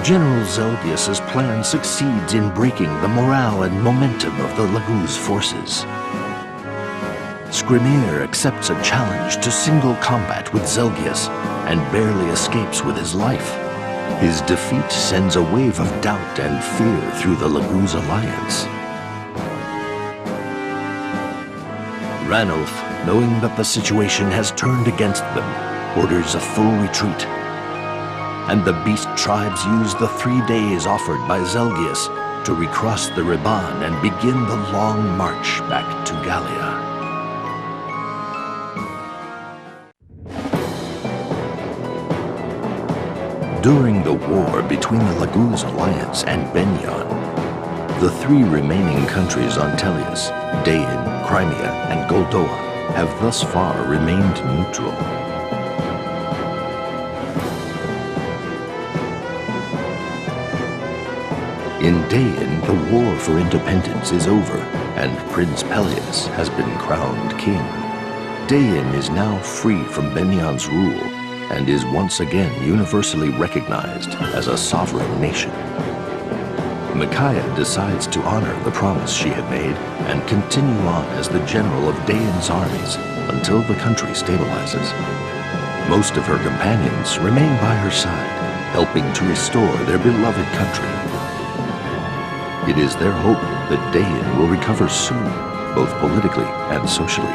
General Zeligus' plan succeeds in breaking the morale and momentum of the Laguz forces. Skrimir accepts a challenge to single combat with Zeligus and barely escapes with his life. His defeat sends a wave of doubt and fear through the Laguz Alliance. Ranulf, knowing that the situation has turned against them, orders a full retreat. And the beast tribes use the 3 days offered by Zeligus to recross the Riban and begin the long march back to Gallia. During the war between the Laguz Alliance and Benyan, the 3 remaining countries on Telius, Dain, Crimea, and Goldoa, have thus far remained neutral. In Dain, the war for independence is over, and Prince Pelias has been crowned king. Dain is now free from Benyan's rule, and is once again universally recognized as a sovereign nation. Micaiah decides to honor the promise she had made and continue on as the general of Dain's armies until the country stabilizes. Most of her companions remain by her side, helping to restore their beloved country. It is their hope that Dain will recover soon, both politically and socially.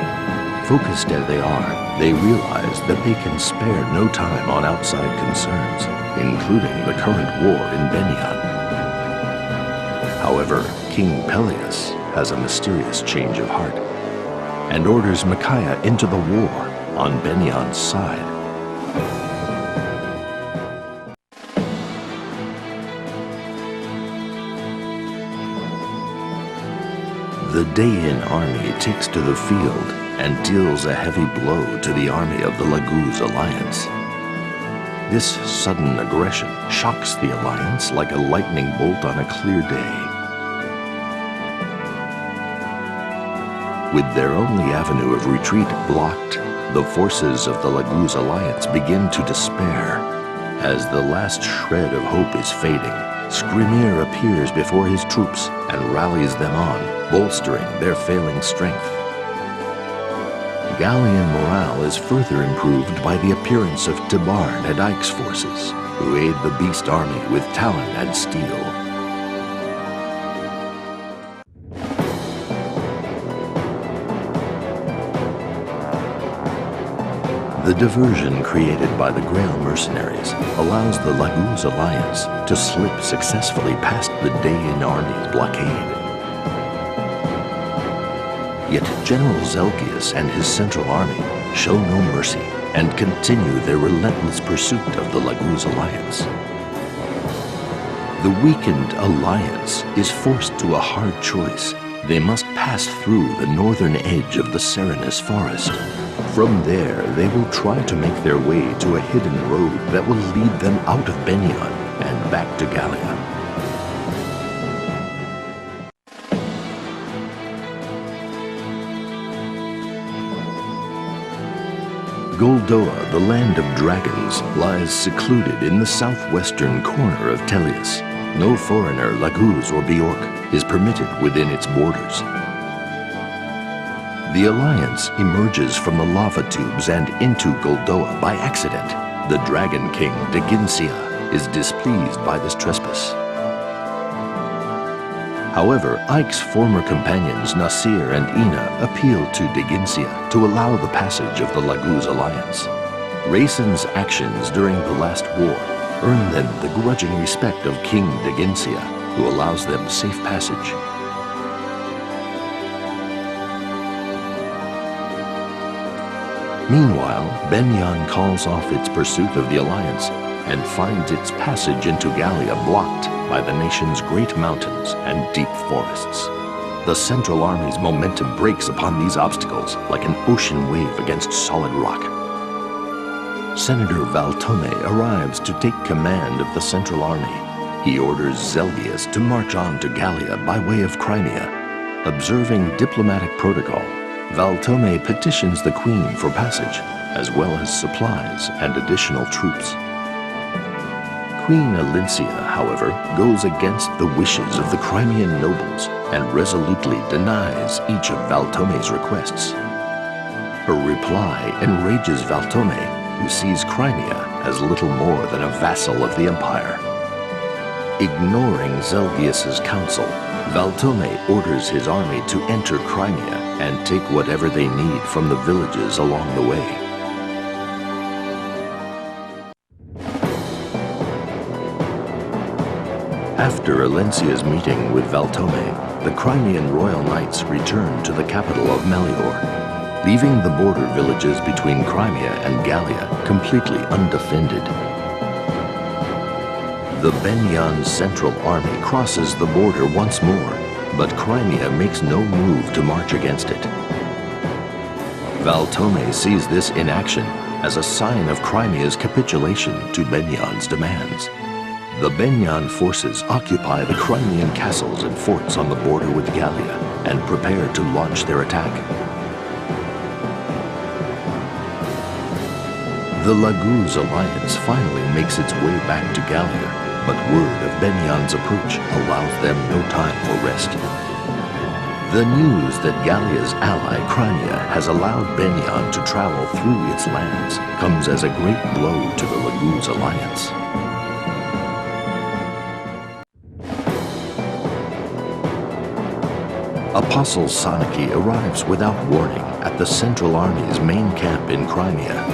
Focused as they are, they realize that they can spare no time on outside concerns, including the current war in Benyan. However, King Pelias has a mysterious change of heart and orders Micaiah into the war on Benyan's side. The Dain army takes to the field and deals a heavy blow to the army of the Laguz Alliance. This sudden aggression shocks the Alliance like a lightning bolt on a clear day. With their only avenue of retreat blocked, the forces of the Laguz Alliance begin to despair. As the last shred of hope is fading, Skrimir appears before his troops and rallies them on, bolstering their failing strength. Gallian morale is further improved by the appearance of Tibarn and Ike's forces, who aid the Beast Army with talon and steel. The diversion created by the Grail mercenaries allows the Laguz Alliance to slip successfully past the Dain army's blockade. Yet General Zeligus and his central army show no mercy and continue their relentless pursuit of the Laguz Alliance. The weakened Alliance is forced to a hard choice. They must pass through the northern edge of the Serenus forest. From there, they will try to make their way to a hidden road that will lead them out of Benyan and back to Gallia. Goldoa, the land of dragons, lies secluded in the southwestern corner of Telius. No foreigner, Laguz or Bjork, is permitted within its borders. The Alliance emerges from the lava tubes and into Goldoa by accident. The Dragon King, Deginsia, is displeased by this trespass. However, Ike's former companions Nasir and Ina appeal to Deginsia to allow the passage of the Laguz Alliance. Raisin's actions during the last war earn them the grudging respect of King Deginsia, who allows them safe passage. Meanwhile, Benyan calls off its pursuit of the Alliance and finds its passage into Gallia blocked by the nation's great mountains and deep forests. The Central Army's momentum breaks upon these obstacles like an ocean wave against solid rock. Senator Valtome arrives to take command of the Central Army. He orders Zeligus to march on to Gallia by way of Crimea. Observing diplomatic protocol, Valtome petitions the Queen for passage, as well as supplies and additional troops. Queen Alincia, however, goes against the wishes of the Crimean nobles and resolutely denies each of Valtome's requests. Her reply enrages Valtome, who sees Crimea as little more than a vassal of the Empire. Ignoring Zeligus' counsel, Valtome orders his army to enter Crimea and take whatever they need from the villages along the way. After Alencia's meeting with Valtome, the Crimean royal knights return to the capital of Melior, leaving the border villages between Crimea and Gallia completely undefended. The Benyan Central Army crosses the border once more, but Crimea makes no move to march against it. Valtome sees this inaction as a sign of Crimea's capitulation to Benyan's demands. The Benyan forces occupy the Crimean castles and forts on the border with Gallia and prepare to launch their attack. The Laguz Alliance finally makes its way back to Gallia, but word of Benyan's approach allows them no time for rest. The news that Gallia's ally Crimea has allowed Benyan to travel through its lands comes as a great blow to the Laguz Alliance. Apostle Sanaki arrives without warning at the Central Army's main camp in Crimea.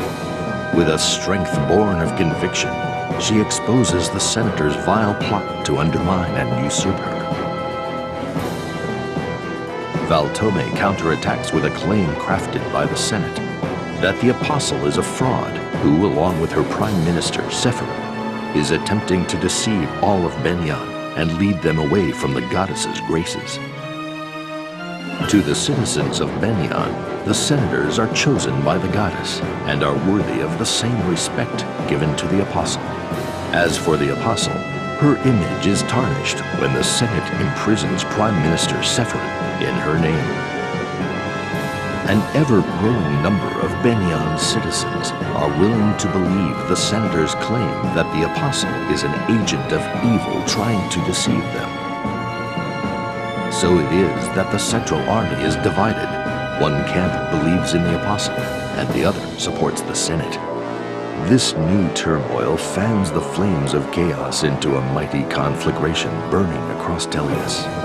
With a strength born of conviction, she exposes the Senator's vile plot to undermine and usurp her. Valtome counterattacks with a claim crafted by the Senate that the Apostle is a fraud who, along with her Prime Minister, Sephiroth, is attempting to deceive all of Benyan and lead them away from the goddess's graces. To the citizens of Benyan, the senators are chosen by the goddess and are worthy of the same respect given to the Apostle. As for the Apostle, her image is tarnished when the Senate imprisons Prime Minister Sephiroth in her name. An ever-growing number of Benyan's citizens are willing to believe the senator's claim that the Apostle is an agent of evil trying to deceive them. So it is that the Central Army is divided. One camp believes in the Apostle, and the other supports the Senate. This new turmoil fans the flames of chaos into a mighty conflagration burning across Tellius.